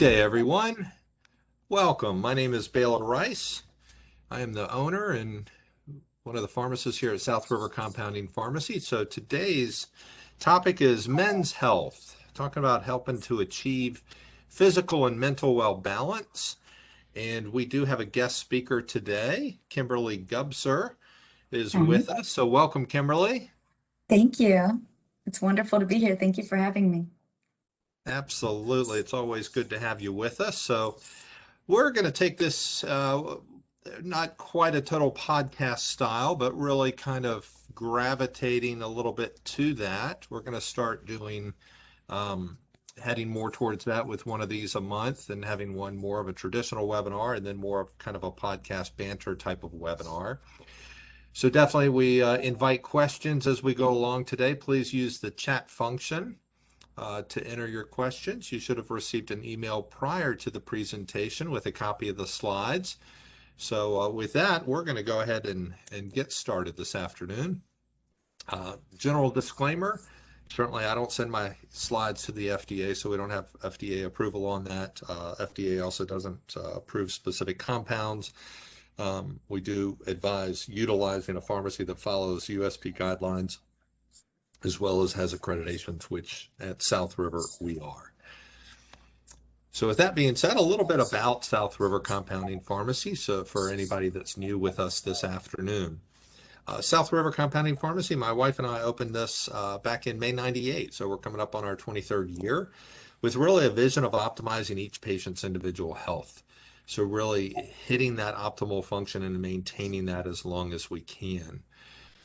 day, everyone. Welcome. My name is Baylor Rice. I am the owner and one of the pharmacists here at South River Compounding Pharmacy. So today's topic is men's health, talking about helping to achieve physical and mental well balance. And we do have a guest speaker today. Kimberly Gubser is Hi. with us. So welcome, Kimberly. Thank you. It's wonderful to be here. Thank you for having me. Absolutely. It's always good to have you with us. So we're going to take this not quite a total podcast style, but really kind of gravitating a little bit to that. We're going to start doing um, heading more towards that with one of these a month and having one more of a traditional webinar and then more of kind of a podcast banter type of webinar. So definitely we invite questions as we go along today. Please use the chat function to enter your questions. You should have received an email prior to the presentation with a copy of the slides. So with that, we're going to go ahead and get started this afternoon. General disclaimer, certainly I don't send my slides to the FDA, so we don't have FDA approval on that. FDA also doesn't approve specific compounds. We do advise utilizing a pharmacy that follows USP guidelines as well as has accreditations, which at South River we are. So with that being said, a little bit about South River Compounding Pharmacy. So for anybody that's new with us this afternoon, South River Compounding Pharmacy, my wife and I opened this back in May '98. So we're coming up on our 23rd year with really a vision of optimizing each patient's individual health. So really hitting that optimal function and maintaining that as long as we can.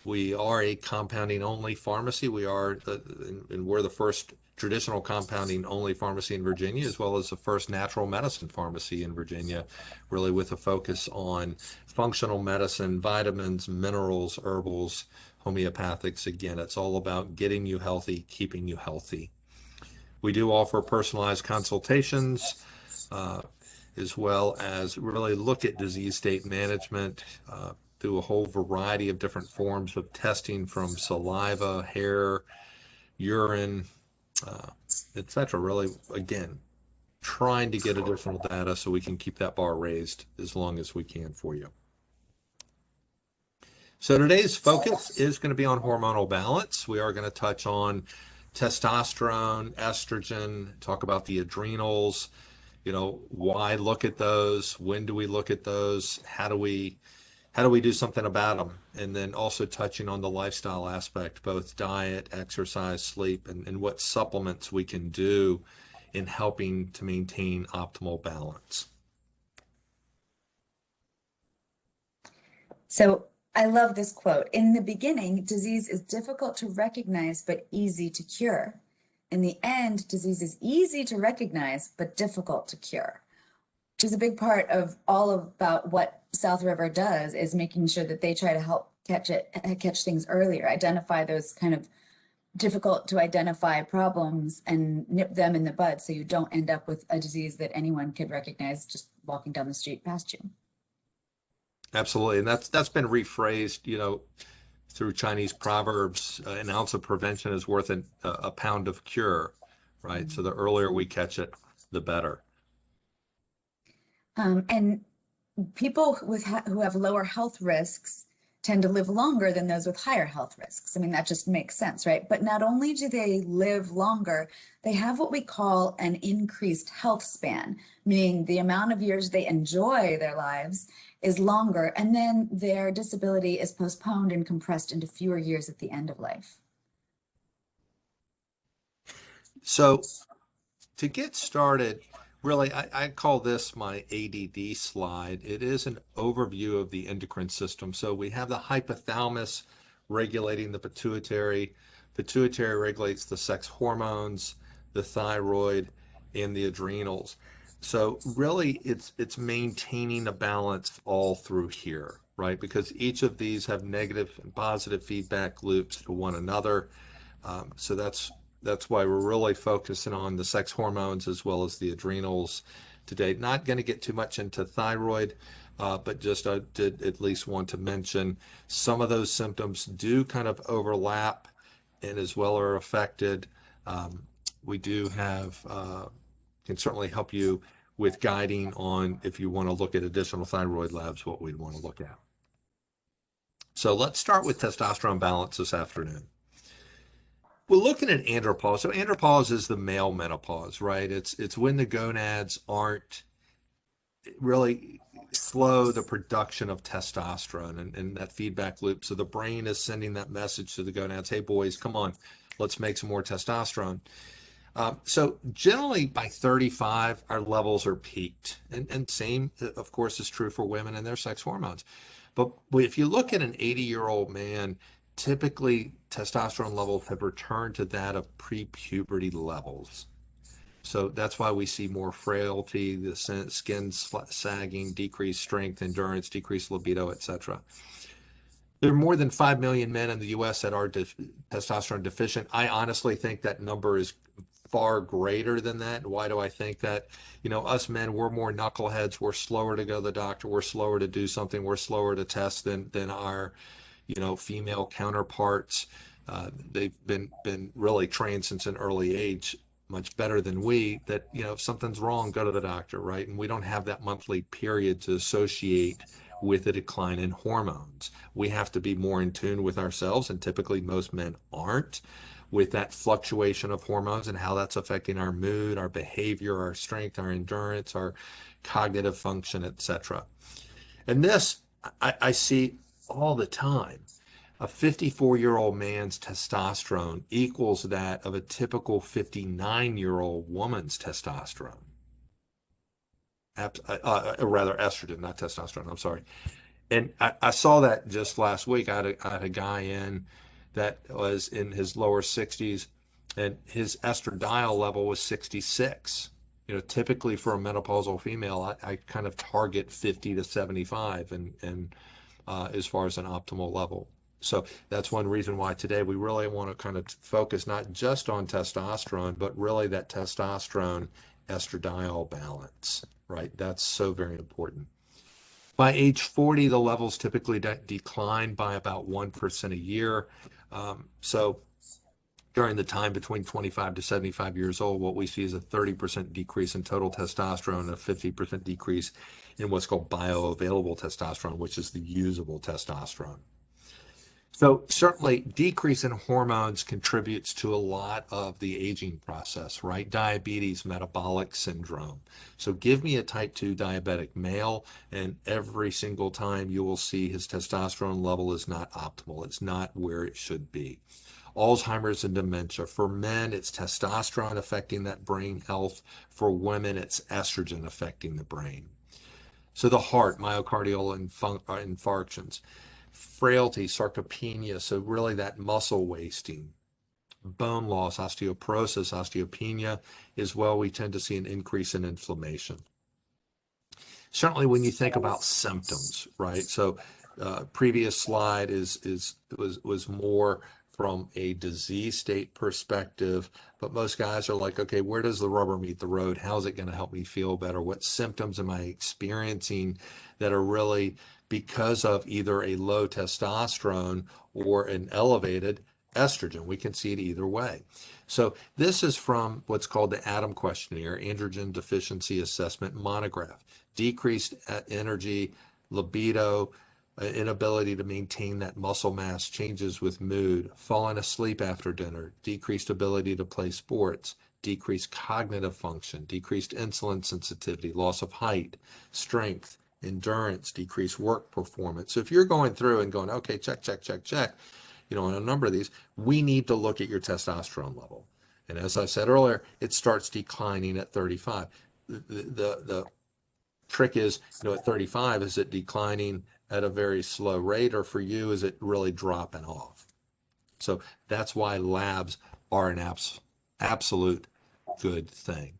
We are a compounding only pharmacy. And we're the first traditional compounding only pharmacy in Virginia, as well as the first natural medicine pharmacy in Virginia, really with a focus on functional medicine, vitamins, minerals, herbals, homeopathics. Again, it's all about getting you healthy, keeping you healthy. We do offer personalized consultations, as well as really look at disease state management, through a whole variety of different forms of testing from saliva, hair, urine, uh, etc. Really, again, trying to get additional data so we can keep that bar raised as long as we can for you. So today's focus is going to be on hormonal balance. We are going to touch on testosterone, estrogen, talk about the adrenals, why look at those, when do we look at those, how do we do something about them? And then also touching on the lifestyle aspect, both diet, exercise, sleep, and what supplements we can do in helping to maintain optimal balance. So I love this quote. In the beginning, disease is difficult to recognize but easy to cure. In the end, disease is easy to recognize but difficult to cure, which is a big part of all about what South River does, is making sure that they try to help catch things earlier, identify those kind of difficult to identify problems and nip them in the bud so you don't end up with a disease that anyone could recognize just walking down the street past you. Absolutely. And that's been rephrased, through Chinese proverbs. An ounce of prevention is worth a pound of cure, right? So the earlier we catch it, the better. And people who have lower health risks tend to live longer than those with higher health risks. I mean, that just makes sense, right? But not only do they live longer, they have what we call an increased health span, meaning the amount of years they enjoy their lives is longer, and then their disability is postponed and compressed into fewer years at the end of life. So to get started, really, I call this my ADD slide. It is an overview of the endocrine system. So we have the hypothalamus regulating the pituitary. Pituitary regulates the sex hormones, the thyroid, and the adrenals. So really, it's maintaining a balance all through here, right? Because each of these have negative and positive feedback loops to one another. So that's why we're really focusing on the sex hormones as well as the adrenals today. Not going to get too much into thyroid, but just I did at least want to mention some of those symptoms do kind of overlap and as well are affected. We do have can certainly help you with guiding on if you want to look at additional thyroid labs, what we'd want to look at. So let's start with testosterone balance this afternoon. We're looking at andropause. So andropause is the male menopause, right? It's when the gonads aren't really slow the production of testosterone and that feedback loop. So the brain is sending that message to the gonads, hey boys, come on, let's make some more testosterone. So generally by 35, our levels are peaked. And same, of course, is true for women and their sex hormones. But if you look at an 80-year-old man, typically testosterone levels have returned to that of pre-puberty levels. So that's why we see more frailty, the skin sagging, decreased strength, endurance, decreased libido, etc. There are more than 5 million men in the US that are testosterone deficient. I honestly think that number is far greater than that. Why do I think that? You know, us men, we're more knuckleheads. We're slower to go to the doctor. We're slower to do something. We're slower to test than our, you know, female counterparts. They've been really trained since an early age, much better than we, that, you know, if something's wrong, go to the doctor, right? And we don't have that monthly period to associate with a decline in hormones. We have to be more in tune with ourselves, and typically most men aren't, with that fluctuation of hormones and how that's affecting our mood, our behavior, our strength, our endurance, our cognitive function, etc. And this I see all the time. A 54-year-old man's testosterone equals that of a typical 59-year-old woman's testosterone. Rather estrogen, not testosterone, I'm sorry. And I saw that just last week. I had a guy in that was in his lower 60s, and his estradiol level was 66. You know, typically for a menopausal female, I kind of target 50 to 75, and as far as an optimal level. So that's one reason why today we really want to kind of focus not just on testosterone, but really that testosterone estradiol balance, right? That's so very important. By age 40, the levels typically decline by about 1% a year. So during the time between 25 to 75 years old, what we see is a 30% decrease in total testosterone and a 50% decrease in what's called bioavailable testosterone, which is the usable testosterone. So certainly decrease in hormones contributes to a lot of the aging process, right? Diabetes, metabolic syndrome. So give me a type 2 diabetic male, and every single time you will see his testosterone level is not optimal. It's not where it should be. Alzheimer's and dementia. For men, it's testosterone affecting that brain health. For women, it's estrogen affecting the brain. So the heart, myocardial infarctions, frailty, sarcopenia, so really that muscle wasting, bone loss, osteoporosis, osteopenia, as well, we tend to see an increase in inflammation. Certainly when you think about symptoms, right? So previous slide was more from a disease state perspective, but most guys are like, okay, where does the rubber meet the road? How's it going to help me feel better? What symptoms am I experiencing that are really because of either a low testosterone or an elevated estrogen? We can see it either way. So this is from what's called the ADAM questionnaire, androgen deficiency assessment monograph. Decreased energy, libido, inability to maintain that muscle mass, changes with mood, falling asleep after dinner, decreased ability to play sports, decreased cognitive function, decreased insulin sensitivity, loss of height, strength, endurance, decreased work performance. So if you're going through and going, okay, check, check, check, check, you know, on a number of these, we need to look at your testosterone level. And as I said earlier, it starts declining at 35. The trick is, you know, at 35, is it declining at a very slow rate, or for you, is it really dropping off? So that's why labs are an absolute good thing.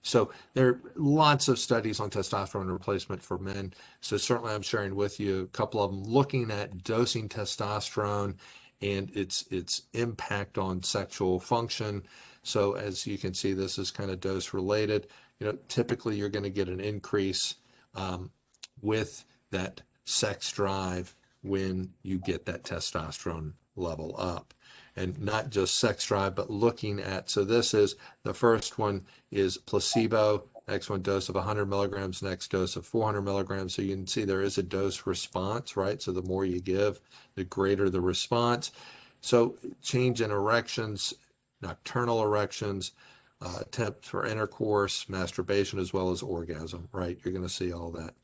So there are lots of studies on testosterone replacement for men. So certainly I'm sharing with you a couple of them looking at dosing testosterone and its impact on sexual function. So as you can see, this is kind of dose related. You know, typically you're going to get an increase with that sex drive when you get that testosterone level up. And not just sex drive, but looking at, so this is, the first one is placebo, next one dose of 100 milligrams, next dose of 400 milligrams. So you can see there is a dose response, right? So the more you give, the greater the response. So change in erections, nocturnal erections, attempts for intercourse, masturbation, as well as orgasm, right? You're going to see all that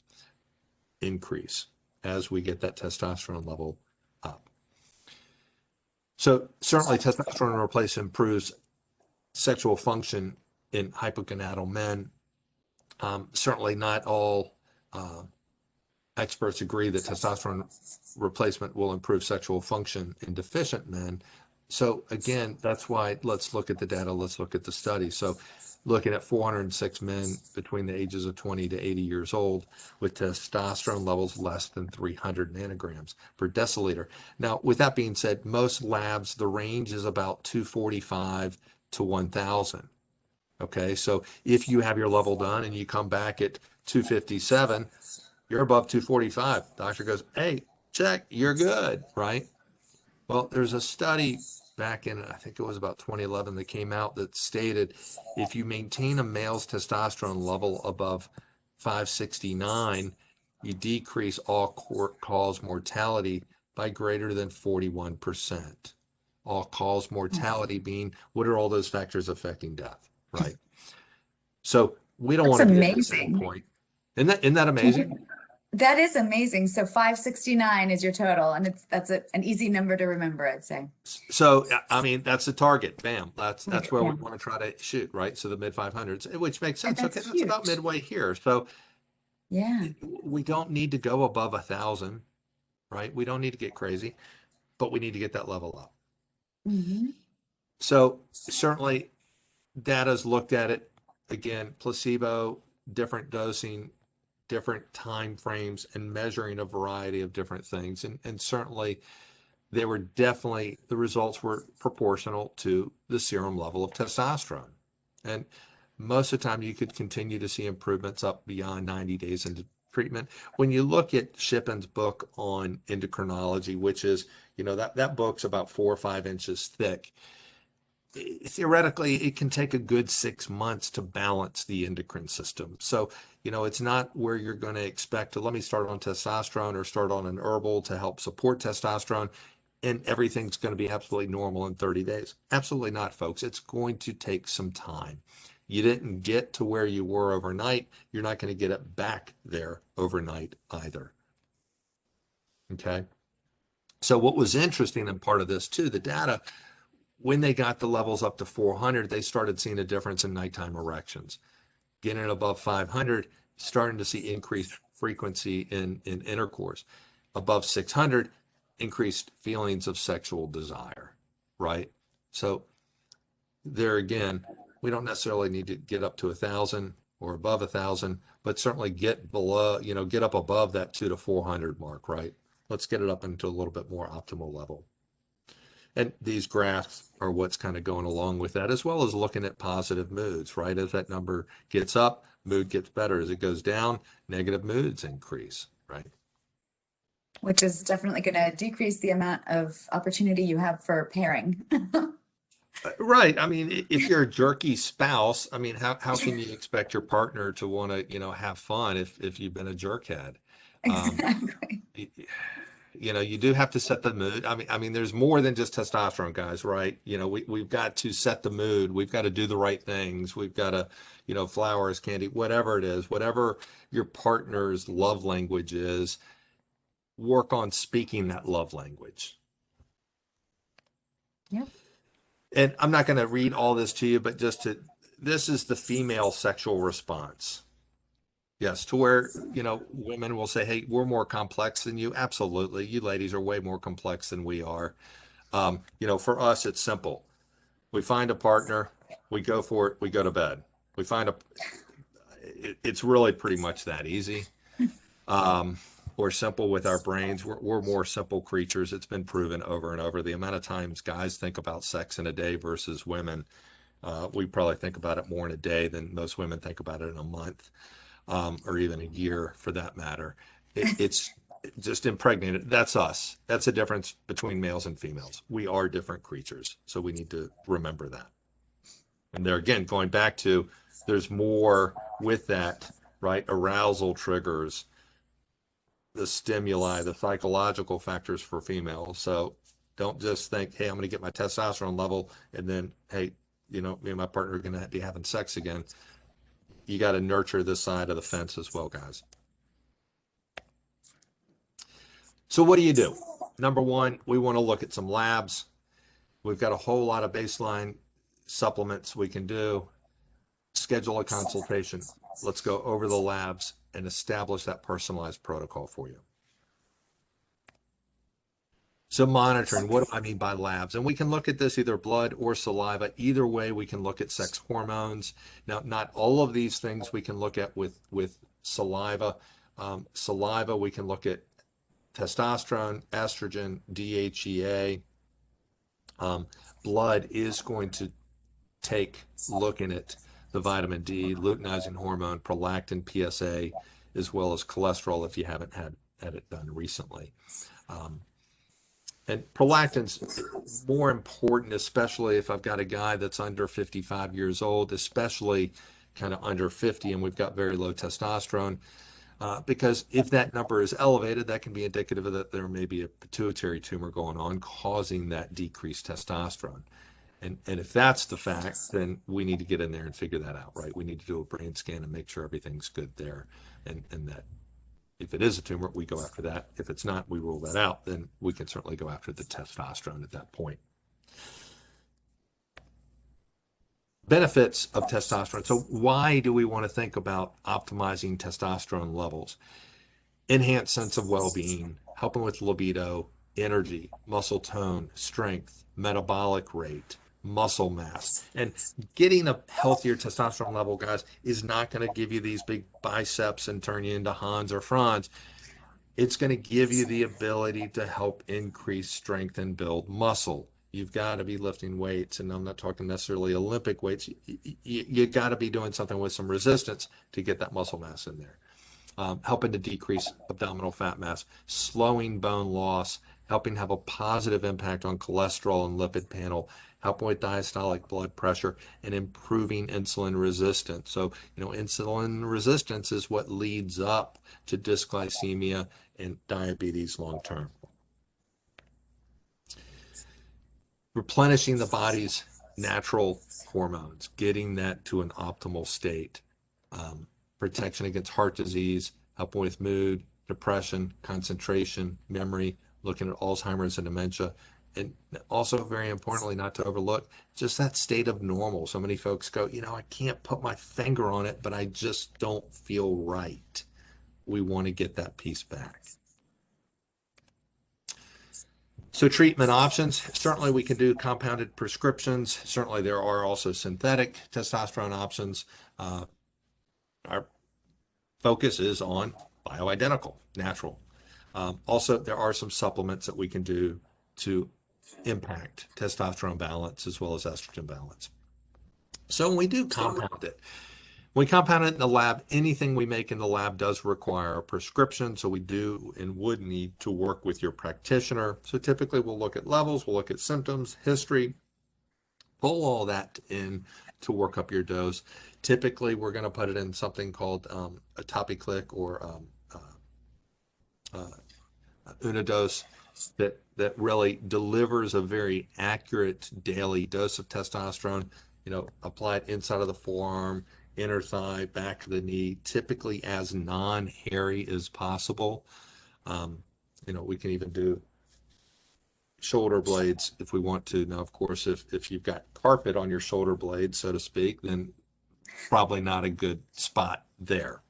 increase as we get that testosterone level up. So certainly testosterone replacement improves sexual function in hypogonadal men. Certainly not all uh, experts agree that testosterone replacement will improve sexual function in deficient men. So again, that's why let's look at the data, let's look at the study. So looking at 406 men between the ages of 20 to 80 years old with testosterone levels less than 300 nanograms per deciliter. Now, with that being said, most labs, the range is about 245 to 1,000. Okay, so if you have your level done and you come back at 257, you're above 245. Doctor goes, hey, check, you're good, right? Well, there's a study back in, I think it was about 2011, that came out that stated if you maintain a male's testosterone level above 569, you decrease all-cause mortality by greater than 41%. All-cause mortality being, what are all those factors affecting death, right? So we don't That's want to be at the same amazing. point. Isn't that amazing? That is amazing. So 569 is your total, and that's an easy number to remember, I'd say. So I mean, that's the target. Bam. That's where we Yeah. want to try to shoot, right? So the mid 500s, which makes And sense. Okay, that's that's about huge. midway here. So Yeah. we don't need to go above 1,000, right? We don't need to get crazy, but we need to get that level up. Hmm. So certainly, data's looked at it again. Placebo, different dosing, different time frames, and measuring a variety of different things, and certainly they were definitely, the results were proportional to the serum level of testosterone. And most of the time you could continue to see improvements up beyond 90 days into treatment. When you look at Shippen's book on endocrinology, which is, that book's about 4 or 5 inches thick. Theoretically, it can take a good 6 months to balance the endocrine system. So, it's not where you're going to expect to, let me start on testosterone or start on an herbal to help support testosterone and everything's going to be absolutely normal in 30 days. Absolutely not, folks. It's going to take some time. You didn't get to where you were overnight. You're not going to get it back there overnight either. Okay. So what was interesting in part of this too, the data, when they got the levels up to 400, they started seeing a difference in nighttime erections. Getting above 500, starting to see increased frequency in intercourse. Above 600, increased feelings of sexual desire, right? So there again, we don't necessarily need to get up to 1,000 or above 1,000, but certainly get below, get up above that 2 to 400 mark, right? Let's get it up into a little bit more optimal level. And these graphs are what's kind of going along with that, as well as looking at positive moods, right? As that number gets up, mood gets better. As it goes down, negative moods increase, right? Which is definitely going to decrease the amount of opportunity you have for pairing. Right. I mean, if you're a jerky spouse, I mean, how can you expect your partner to want to, have fun if you've been a jerkhead? Um, Exactly. you do have to set the mood. I mean, there's more than just testosterone, guys, right? We've got to set the mood. We've got to do the right things. We've got to, flowers, candy, whatever it is, whatever your partner's love language is, work on speaking that love language. Yep. And I'm not going to read all this to you, but this is the female sexual response. Yes, to where, women will say, hey, we're more complex than you. Absolutely. You ladies are way more complex than we are. For us, it's simple. We find a partner, we go for it, we go to bed. We find it's really pretty much that easy. Um, we're simple with our brains. We're more simple creatures. It's been proven over and over. The amount of times guys think about sex in a day versus women, we probably think about it more in a day than most women think about it in a month, or even a year for that matter. It's just impregnated. That's us. That's the difference between males and females. We are different creatures. So we need to remember that. And there again, going back to there's more with that, right? Arousal triggers, the stimuli, the psychological factors for females. So don't just think, hey, I'm going to get my testosterone level and then, hey, me and my partner are going to be having sex again. You got to nurture this side of the fence as well, guys. So what do you do? Number one, we want to look at some labs. We've got a whole lot of baseline supplements we can do. Schedule a consultation. Let's go over the labs and establish that personalized protocol for you. So monitoring, what do I mean by labs? And we can look at this either blood or saliva. Either way, we can look at sex hormones. Now, not all of these things we can look at with saliva. Saliva, we can look at testosterone, estrogen, DHEA. Blood is going to take looking at the vitamin D, luteinizing hormone, prolactin, PSA, as well as cholesterol if you haven't had it done recently. And prolactin's more important, especially if I've got a guy that's under 55 years old, especially kind of under 50, and we've got very low testosterone. Because if that number is elevated, that can be indicative of that there may be a pituitary tumor going on, causing that decreased testosterone. And if that's the fact, then we need to get in there and figure that out, right? We need to do a brain scan and make sure everything's good there, and that if it is a tumor, we go after that. If it's not, we rule that out. Then we can certainly go after the testosterone at that point. Benefits of testosterone. So why do we want to think about optimizing testosterone levels? Enhanced sense of well-being, helping with libido, energy, muscle tone, strength, metabolic rate, muscle mass. And getting a healthier testosterone level, guys, is not going to give you these big biceps and turn you into Hans or Franz. It's going to give you the ability to help increase strength and build muscle. You've got to be lifting weights, and I'm not talking necessarily Olympic weights. You got to be doing something with some resistance to get that muscle mass in there. Helping to decrease abdominal fat mass, slowing bone loss, helping have a positive impact on cholesterol and lipid panel, helping with diastolic blood pressure, and improving insulin resistance. So, insulin resistance is what leads up to dysglycemia and diabetes long term. Replenishing the body's natural hormones, getting that to an optimal state. Protection against heart disease, helping with mood, depression, concentration, memory, looking at Alzheimer's and dementia. And also, very importantly, not to overlook, just that state of normal. So many folks go, I can't put my finger on it, but I just don't feel right. We want to get that piece back. So treatment options, certainly we can do compounded prescriptions. Certainly there are also synthetic testosterone options. Our focus is on bioidentical, natural. Also, there are some supplements that we can do to impact testosterone balance as well as estrogen balance. So when we do compound it, when we compound it in the lab, anything we make in the lab does require a prescription. So we do and would need to work with your practitioner. So typically we'll look at levels, we'll look at symptoms, history, pull all that in to work up your dose. Typically, we're going to put it in something called a TopiClick or Unidose that really delivers a very accurate daily dose of testosterone. Applied inside of the forearm, inner thigh, back of the knee, typically as non-hairy as possible. We can even do shoulder blades if we want to. Now, of course, if you've got carpet on your shoulder blade, so to speak, then probably not a good spot there.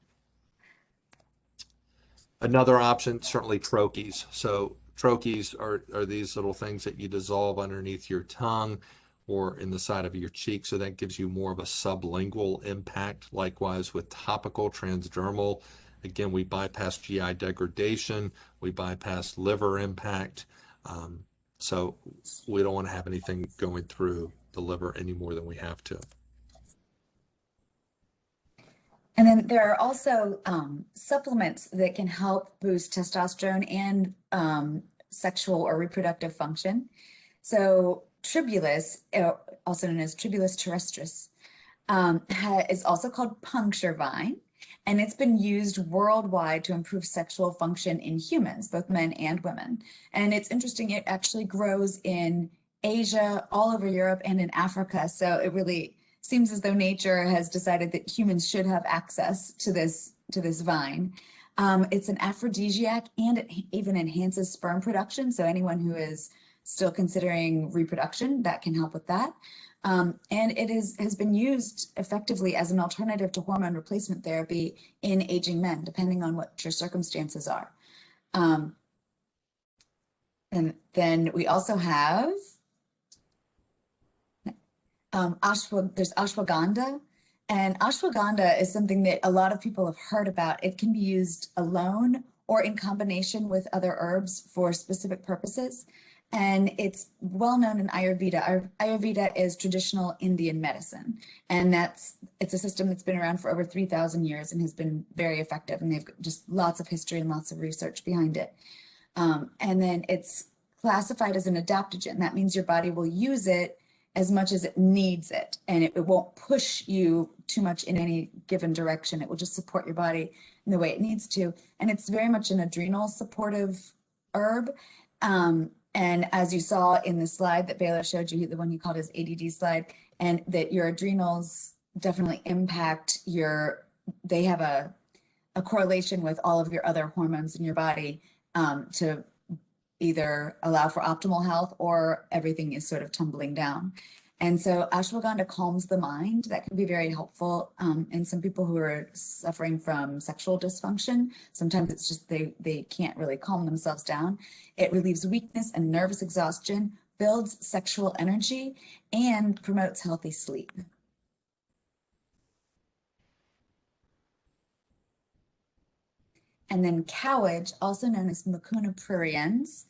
Another option, certainly troches. So troches are these little things that you dissolve underneath your tongue or in the side of your cheek. So that gives you more of a sublingual impact. Likewise with topical transdermal. Again, we bypass GI degradation. We bypass liver impact. So we don't want to have anything going through the liver any more than we have to. And then there are also supplements that can help boost testosterone and sexual or reproductive function. So tribulus, also known as Tribulus terrestris, is also called puncture vine, and it's been used worldwide to improve sexual function in humans, both men and women. And it's interesting, it actually grows in Asia, all over Europe, and in Africa. So it really seems as though nature has decided that humans should have access to this vine. It's an aphrodisiac, and it even enhances sperm production. So anyone who is still considering reproduction, that can help with that. And it has been used effectively as an alternative to hormone replacement therapy in aging men, depending on what your circumstances are. And then we also have there's ashwagandha, and ashwagandha is something that a lot of people have heard about. It can be used alone or in combination with other herbs for specific purposes. And it's well known in Ayurveda. Ayurveda is traditional Indian medicine, and it's a system that's been around for over 3,000 years and has been very effective. And they've just lots of history and lots of research behind it. And then it's classified as an adaptogen. That means your body will use it as much as it needs it, and it won't push you too much in any given direction. It will just support your body in the way it needs to. And it's very much an adrenal supportive herb. And as you saw in the slide that Baylor showed you, the one he called his ADD slide, and that your adrenals definitely impact they have a correlation with all of your other hormones in your body, to either allow for optimal health or everything is sort of tumbling down. And so ashwagandha calms the mind. That can be very helpful in some people who are suffering from sexual dysfunction. Sometimes it's just they can't really calm themselves down. It relieves weakness and nervous exhaustion, builds sexual energy, and promotes healthy sleep. And then cowage, also known as Mucuna pruriens,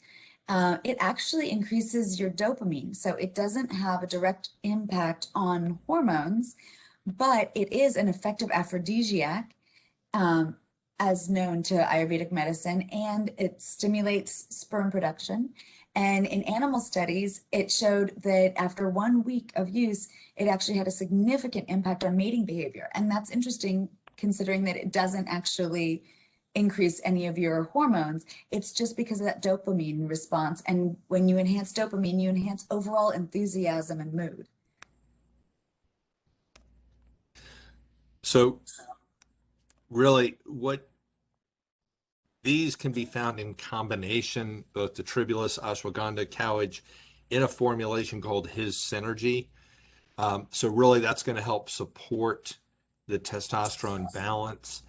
it actually increases your dopamine. So it doesn't have a direct impact on hormones, but it is an effective aphrodisiac, as known to Ayurvedic medicine, and it stimulates sperm production. And in animal studies, it showed that after 1 week of use, it actually had a significant impact on mating behavior. And that's interesting, considering that it doesn't actually increase any of your hormones. It's just because of that dopamine response. And when you enhance dopamine, you enhance overall enthusiasm and mood. So really, these can be found in combination, both the tribulus, ashwagandha, cowage, in a formulation called his synergy. So really that's going to help support the testosterone balance.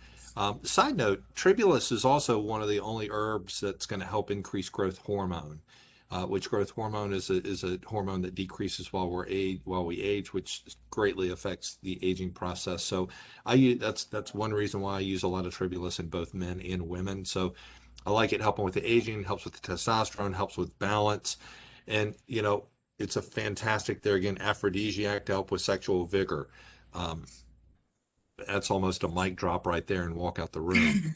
Side note, tribulus is also one of the only herbs that's going to help increase growth hormone, which growth hormone is a hormone that decreases while we age, which greatly affects the aging process. So that's one reason why I use a lot of tribulus in both men and women. So I like it helping with the aging, helps with the testosterone, helps with balance, and it's a fantastic, there again, aphrodisiac to help with sexual vigor. That's almost a mic drop right there and walk out the room.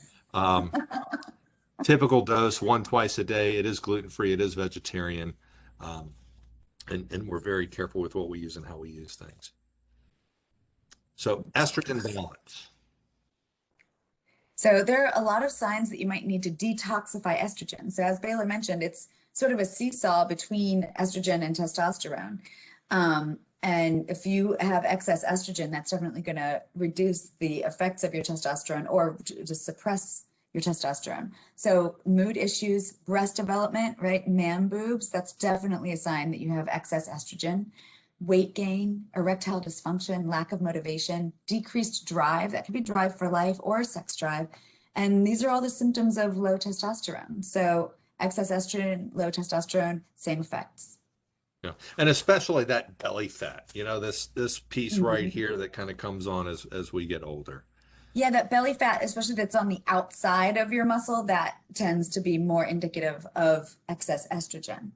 Typical dose, 1 twice a day. It is gluten-free. It is vegetarian. And we're very careful with what we use and how we use things. So estrogen balance. So there are a lot of signs that you might need to detoxify estrogen. So as Baylor mentioned, it's sort of a seesaw between estrogen and testosterone. And if you have excess estrogen, that's definitely going to reduce the effects of your testosterone or just suppress your testosterone. So mood issues, breast development, right? Man boobs, that's definitely a sign that you have excess estrogen. Weight gain, erectile dysfunction, lack of motivation, decreased drive, that could be drive for life or sex drive. And these are all the symptoms of low testosterone. So excess estrogen, low testosterone, same effects. Yeah, and especially that belly fat, this piece right here that kind of comes on as we get older. Yeah, that belly fat, especially that's on the outside of your muscle, that tends to be more indicative of excess estrogen.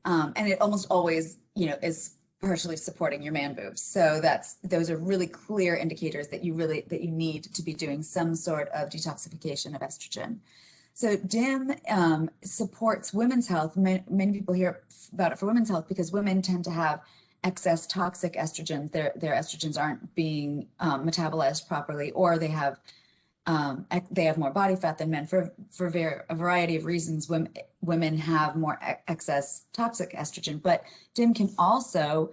And it almost always, is partially supporting your man boobs. So those are really clear indicators that you need to be doing some sort of detoxification of estrogen. So DIM supports women's health. Many people hear about it for women's health because women tend to have excess toxic estrogens. Their estrogens aren't being metabolized properly, or they have more body fat than men for a variety of reasons. Women have more excess toxic estrogen, but DIM can also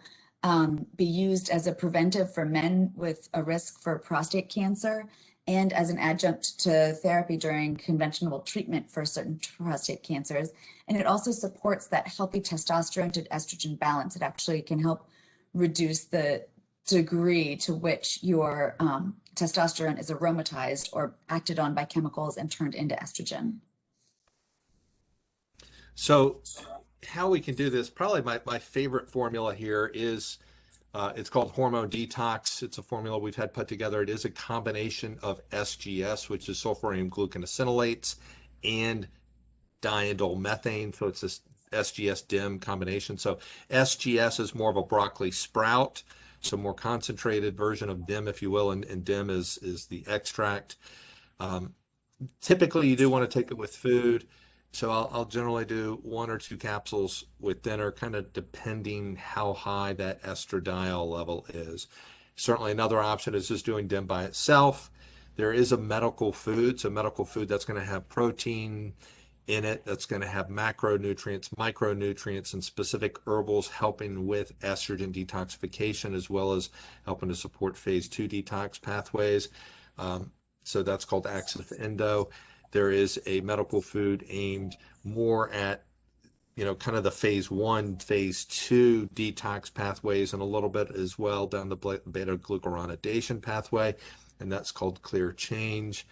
be used as a preventive for men with a risk for prostate cancer and as an adjunct to therapy during conventional treatment for certain prostate cancers. And it also supports that healthy testosterone to estrogen balance. It actually can help reduce the degree to which your testosterone is aromatized or acted on by chemicals and turned into estrogen. So how we can do this, probably my favorite formula here is it's called Hormone Detox. It's a formula we've had put together. It is a combination of SGS, which is sulfurium glucosinosylates, and diindole methane. So it's this SGS DIM combination. So SGS is more of a broccoli sprout, so more concentrated version of DIM, if you will, and DIM is the extract. Typically, you do want to take it with food. So I'll generally do 1 or 2 capsules with dinner, kind of depending how high that estradiol level is. Certainly another option is just doing DIM by itself. There is a medical food, so medical food that's going to have protein in it, that's going to have macronutrients, micronutrients, and specific herbals helping with estrogen detoxification, as well as helping to support phase 2 detox pathways. So that's called Axis Endo. There is a medical food aimed more at, kind of the phase 1, phase 2 detox pathways, and a little bit as well down the beta glucuronidation pathway, and that's called Clear Change.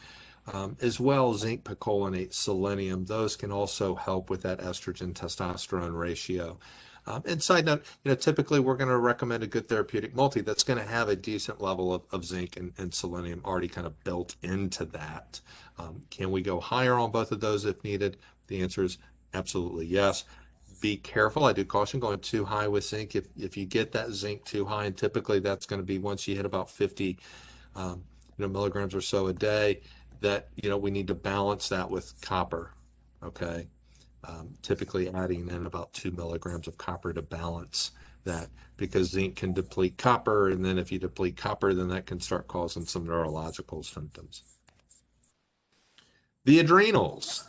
As well, zinc, picolinate, selenium, those can also help with that estrogen testosterone ratio. And side note, typically we're going to recommend a good therapeutic multi that's going to have a decent level of zinc and selenium already kind of built into that. Can we go higher on both of those if needed? The answer is absolutely yes. Be careful. I do caution going too high with zinc. If you get that zinc too high, and typically that's going to be once you hit about 50 milligrams or so a day, that we need to balance that with copper. Okay. Typically adding in about 2 milligrams of copper to balance that, because zinc can deplete copper, and then if you deplete copper, then that can start causing some neurological symptoms. The adrenals.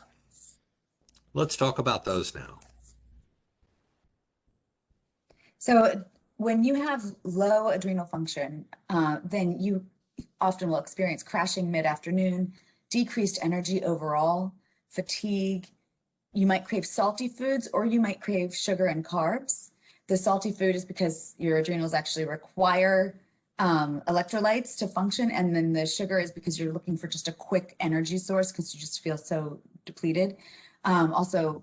Let's talk about those now. So when you have low adrenal function, then you often will experience crashing mid-afternoon, decreased energy overall, fatigue. You might crave salty foods, or you might crave sugar and carbs. The salty food is because your adrenals actually require electrolytes to function, and then the sugar is because you're looking for just a quick energy source because you just feel so depleted. Also,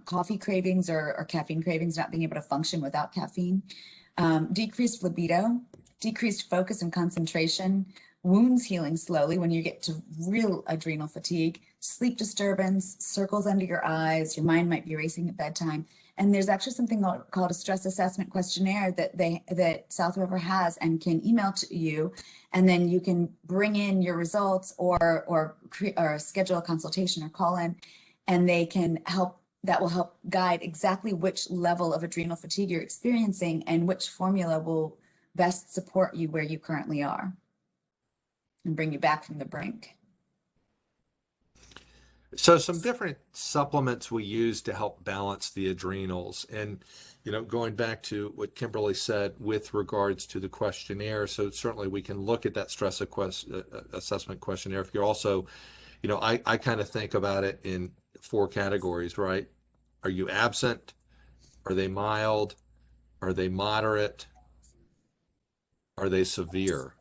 coffee cravings or caffeine cravings, not being able to function without caffeine. Decreased libido, decreased focus and concentration, wounds healing slowly when you get to real adrenal fatigue, sleep disturbance, circles under your eyes, your mind might be racing at bedtime. And there's actually something called a stress assessment questionnaire that South River has and can email to you, and then you can bring in your results or schedule a consultation or call in, and that will help guide exactly which level of adrenal fatigue you're experiencing and which formula will best support you where you currently are and bring you back from the brink. So some different supplements we use to help balance the adrenals. And, going back to what Kimberly said with regards to the questionnaire, so certainly we can look at that stress assessment questionnaire. If you're also, I kind of think about it in 4 categories, right? Are you absent? Are they mild? Are they moderate? Are they severe?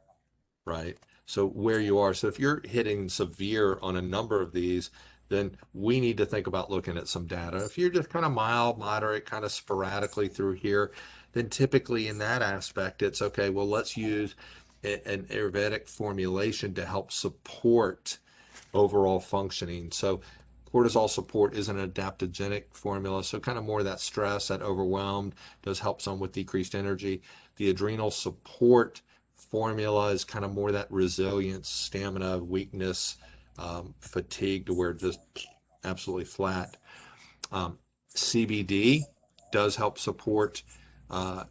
Right? So where you are. So if you're hitting severe on a number of these, then we need to think about looking at some data. If you're just kind of mild, moderate, kind of sporadically through here, then typically in that aspect, it's okay, well, let's use an Ayurvedic formulation to help support overall functioning. So Cortisol support is an adaptogenic formula, so kind of more of that stress, that overwhelmed, does help some with decreased energy. The adrenal support formula is kind of more that resilience, stamina, weakness, fatigue to where just absolutely flat. CBD does help support uh,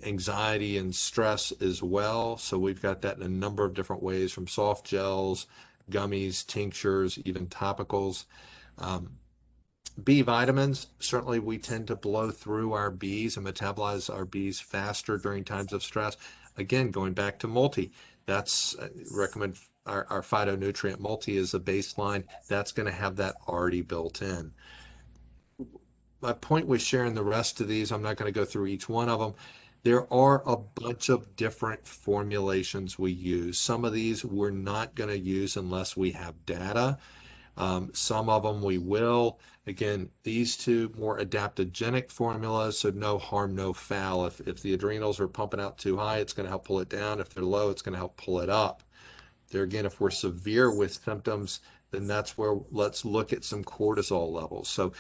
anxiety and stress as well. So we've got that in a number of different ways, from soft gels, gummies, tinctures, even topicals. Um, B vitamins, certainly we tend to blow through our Bs and metabolize our Bs faster during times of stress. Again, going back to multi, that's recommend our phytonutrient multi as a baseline. That's going to have that already built in. My point with sharing the rest of these, I'm not going to go through each one of them. There are a bunch of different formulations we use. Some of these we're not going to use unless we have data. Some of them we will. Again, these two more adaptogenic formulas, so no harm, no foul. If the adrenals are pumping out too high, it's going to help pull it down. If they're low, it's going to help pull it up. There again, if we're severe with symptoms, then that's where let's look at some cortisol levels. So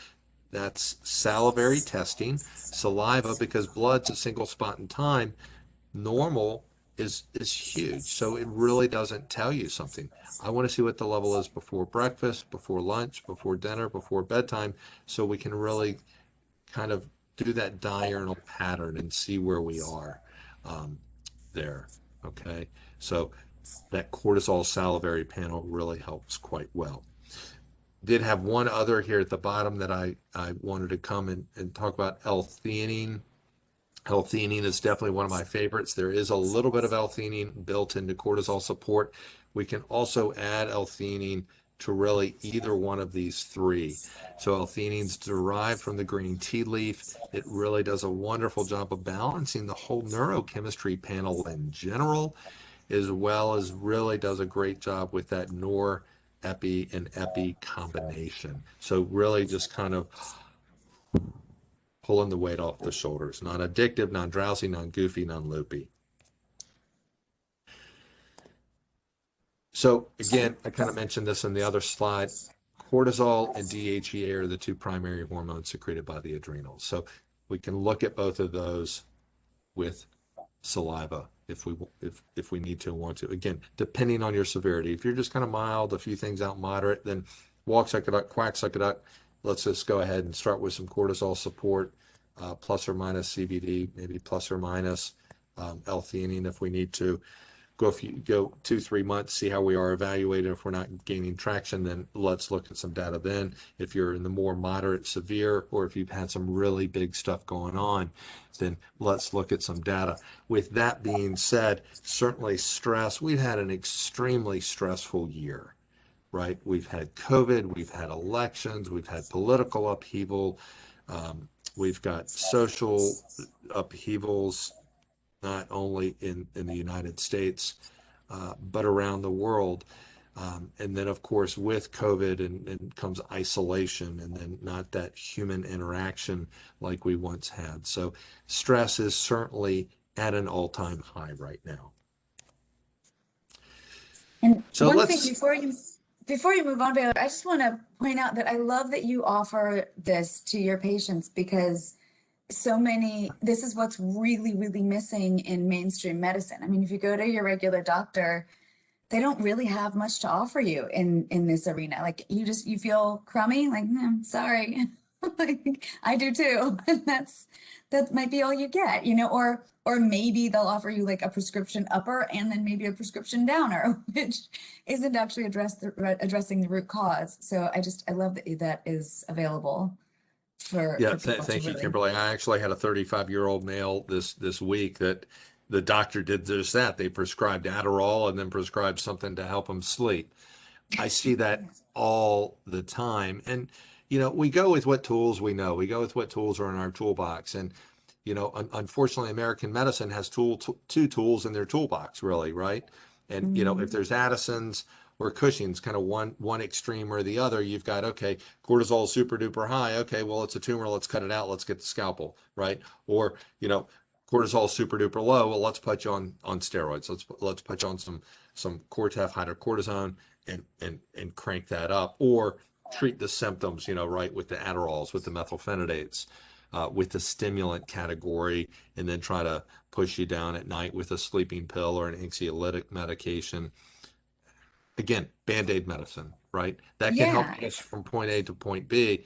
that's salivary testing, saliva, because blood's a single spot in time. Normal is huge. So it really doesn't tell you something. I want to see what the level is before breakfast, before lunch, before dinner, before bedtime, so we can really kind of do that diurnal pattern and see where we are um, there. Okay. So that cortisol salivary panel really helps quite well. Did have one other here at the bottom that I wanted to come and talk about, L-theanine. L-theanine is definitely one of my favorites. There is a little bit of L-theanine built into cortisol support. We can also add L-theanine to really either one of these three. So L-theanine is derived from the green tea leaf. It really does a wonderful job of balancing the whole neurochemistry panel in general, as well as really does a great job with that nor-epi and epi combination. So really just kind of pulling the weight off the shoulders. Non-addictive, non-drowsy, non-goofy, non-loopy. So again, I kind of mentioned this in the other slide. Cortisol and DHEA are the two primary hormones secreted by the adrenals. So we can look at both of those with saliva if we need to and want to. Again, depending on your severity. If you're just kind of mild, a few things out moderate, then walk, suck it up, quack, suck it up. Let's just go ahead and start with some cortisol support, plus or minus CBD, maybe plus or minus L-theanine if we need to. If you go 2-3 months, see how we are evaluated. If we're not gaining traction, then let's look at some data then. If you're in the more moderate, severe, or if you've had some really big stuff going on, then let's look at some data. With that being said, certainly stress. We've had an extremely stressful year, right? We've had COVID, we've had elections, we've had political upheaval, we've got social upheavals, not only in the United States, but around the world. And then, of course, with COVID and comes isolation and then not that human interaction like we once had. So stress is certainly at an all-time high right now. And So one thing let's, before you move on, Baylor, I just want to point out that I love that you offer this to your patients, because this is what's really, really missing in mainstream medicine. I mean, if you go to your regular doctor, they don't really have much to offer you in this arena. Like you feel crummy, like, sorry. Like I do too. And that might be all you get, or maybe they'll offer you like a prescription upper and then maybe a prescription downer, which isn't actually addressing the root cause. So I love that is available yeah, for people to thank you, really. Kimberly. I actually had a 35-year-old male this week that the doctor did just that. They prescribed Adderall and then prescribed something to help him sleep. I see that all the time. And, we go with what tools we know. We go with what tools are in our toolbox. And, unfortunately, American medicine has two tools in their toolbox, really, right? And, if there's Addison's or Cushing's, kind of one extreme or the other, you've got, okay, cortisol is super duper high. Okay, well, it's a tumor. Let's cut it out. Let's get the scalpel, right? Or, cortisol is super duper low. Well, let's put you on steroids. Let's put you on some Cortef hydrocortisone and crank that up. Or treat the symptoms, right, with the Adderalls, with the methylphenidates, with the stimulant category, and then try to push you down at night with a sleeping pill or an anxiolytic medication. Again, Band-Aid medicine, right? That can help Yeah, get us from point A to point B,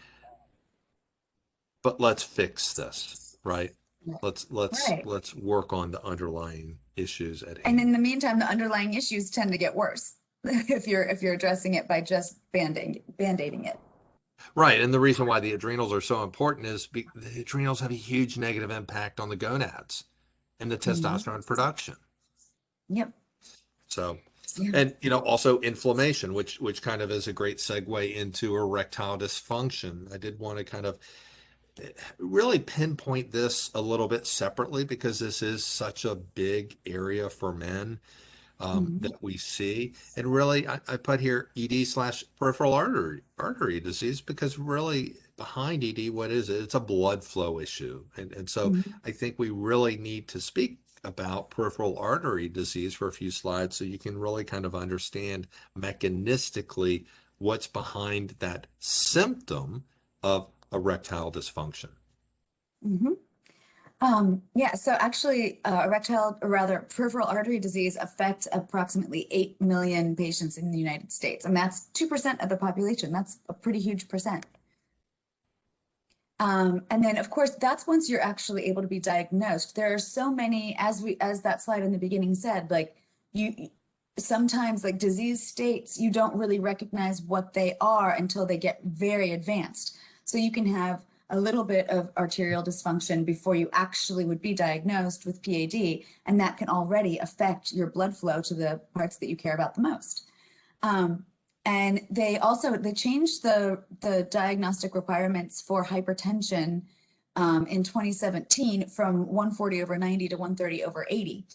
but let's fix this, right? Let's let's right. let's work on the underlying issues at And in hand. the meantime, the underlying issues tend to get worse if you're addressing it by just band-aiding it. Right, and the reason why the adrenals are so important is the adrenals have a huge negative impact on the gonads and the Mhm. testosterone production. Yep. So, Yeah. and also inflammation, which kind of is a great segue into erectile dysfunction. I did want to kind of really pinpoint this a little bit separately because this is such a big area for men Mhm. that we see. And really, I put here ED slash peripheral artery disease because really behind ED, what is it? It's a blood flow issue. And so Mhm. I think we really need to speak about peripheral artery disease for a few slides so you can really kind of understand mechanistically what's behind that symptom of erectile dysfunction. Mhm. Yeah, so actually, erectile, or rather, peripheral artery disease affects approximately 8 million patients in the United States, and that's 2% of the population. That's a pretty huge percent. And then, of course, that's once you're actually able to be diagnosed. There are so many, as that slide in the beginning said, like you sometimes like disease states, you don't really recognize what they are until they get very advanced. So you can have a little bit of arterial dysfunction before you actually would be diagnosed with PAD, and that can already affect your blood flow to the parts that you care about the most. Um, and they changed the diagnostic requirements for hypertension in 2017 from 140 over 90 to 130 over 80.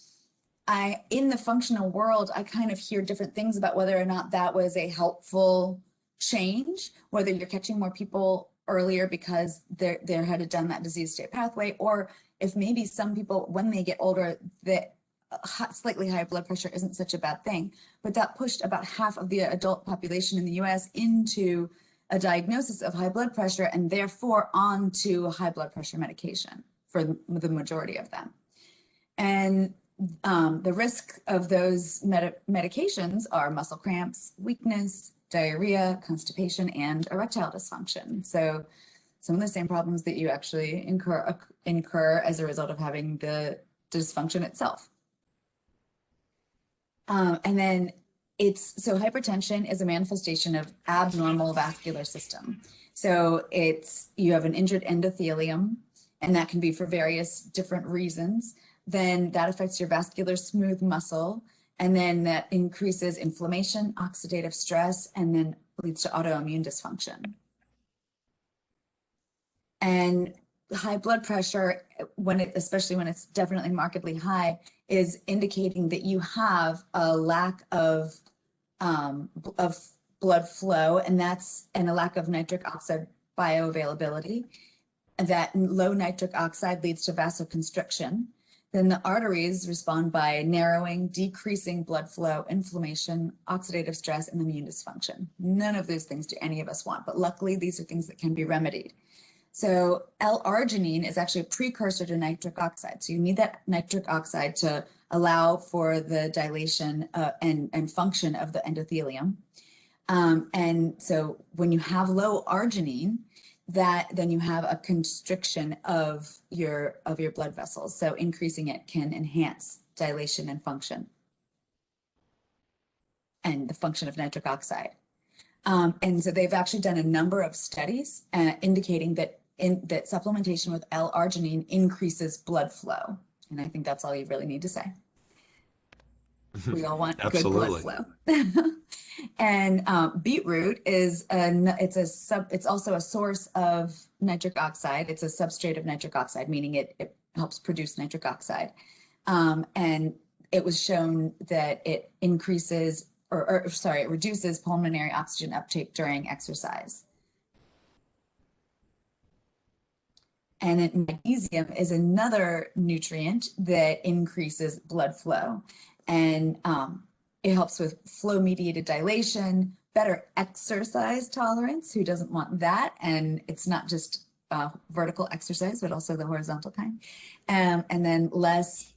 In the functional world, I kind of hear different things about whether or not that was a helpful change, whether you're catching more people earlier because they're headed down that disease state pathway, or if maybe some people, when they get older, that slightly high blood pressure isn't such a bad thing. But that pushed about half of the adult population in the US into a diagnosis of high blood pressure and therefore onto high blood pressure medication for the majority of them. And the risk of those medications are muscle cramps, weakness, diarrhea, constipation, and erectile dysfunction. So some of the same problems that you actually incur as a result of having the dysfunction itself. And then hypertension is a manifestation of abnormal vascular system. So you have an injured endothelium, and that can be for various different reasons. Then that affects your vascular smooth muscle, and then that increases inflammation, oxidative stress, and then leads to autoimmune dysfunction. And high blood pressure, especially when it's definitely markedly high, is indicating that you have a lack of blood flow, and a lack of nitric oxide bioavailability. And that low nitric oxide leads to vasoconstriction. Then the arteries respond by narrowing, decreasing blood flow, inflammation, oxidative stress, and immune dysfunction. None of those things do any of us want, but luckily these are things that can be remedied. So L-arginine is actually a precursor to nitric oxide. So you need that nitric oxide to allow for the dilation and function of the endothelium. And so when you have low arginine, then you have a constriction of your blood vessels. So increasing it can enhance dilation and function and the function of nitric oxide. And so they've actually done a number of studies indicating that supplementation with L-arginine increases blood flow. And I think that's all you really need to say. We all want good blood Absolutely. flow. And beetroot it's also a source of nitric oxide. It's a substrate of nitric oxide, meaning it helps produce nitric oxide. And it was shown that it increases it reduces pulmonary oxygen uptake during exercise. And then magnesium is another nutrient that increases blood flow. And it helps with flow-mediated dilation, better exercise tolerance. Who doesn't want that? And it's not just vertical exercise, but also the horizontal kind. And then less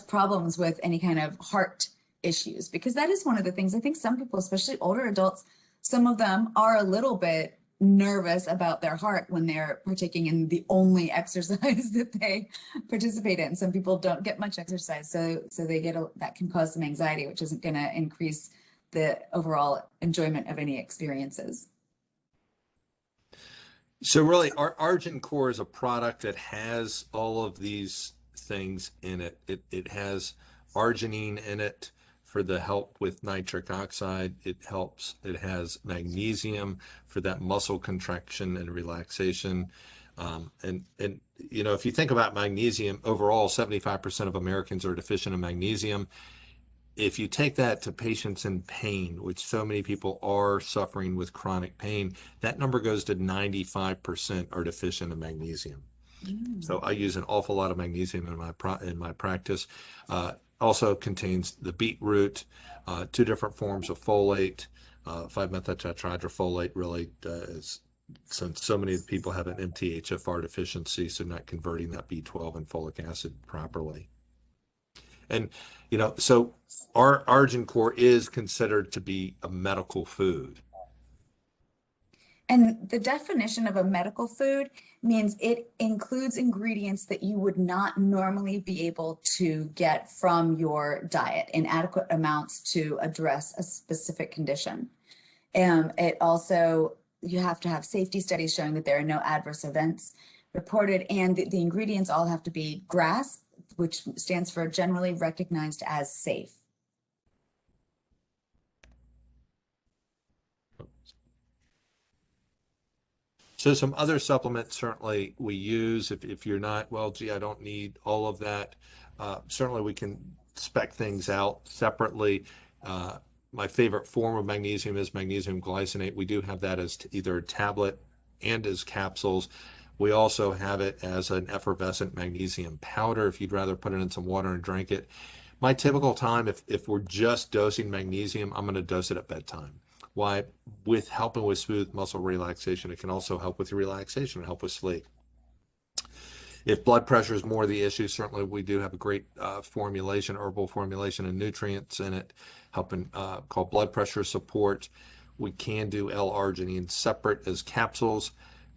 problems with any kind of heart issues, because that is one of the things I think some people, especially older adults, some of them are a little bit nervous about their heart when they're partaking in the only exercise that they participate in. Some people don't get much exercise, so they get that can cause some anxiety, which isn't going to increase the overall enjoyment of any experiences. So really, our Argent Core is a product that has all of these things in it. It has arginine in it for the help with nitric oxide. It helps. It has magnesium for that muscle contraction and relaxation. And you know, if you think about magnesium, overall, 75% of Americans are deficient in magnesium. If you take that to patients in pain, which so many people are suffering with chronic pain, that number goes to 95% are deficient in magnesium. So I use an awful lot of magnesium in my practice. Also contains the beetroot, two different forms of folate. 5-methyl-tetrahydrofolate really is, since so many people have an MTHFR deficiency, so not converting that B12 and folic acid properly. And, you know, so our Argent Core is considered to be a medical food. And the definition of a medical food means it includes ingredients that you would not normally be able to get from your diet in adequate amounts to address a specific condition. It also, you have to have safety studies showing that there are no adverse events reported, and the ingredients all have to be GRAS, which stands for generally recognized as safe. So some other supplements certainly we use if you're not, well, gee, I don't need all of that. Certainly we can spec things out separately. My favorite form of magnesium is magnesium glycinate. We do have that as either a tablet and as capsules. We also have it as an effervescent magnesium powder if you'd rather put it in some water and drink it. My typical time, if we're just dosing magnesium, I'm going to dose it at bedtime. Why? With helping with smooth muscle relaxation, it can also help with relaxation and help with sleep. If blood pressure is more the issue, certainly we do have a great formulation, herbal formulation and nutrients in it, helping called blood pressure support. We can do L-arginine separate as capsules,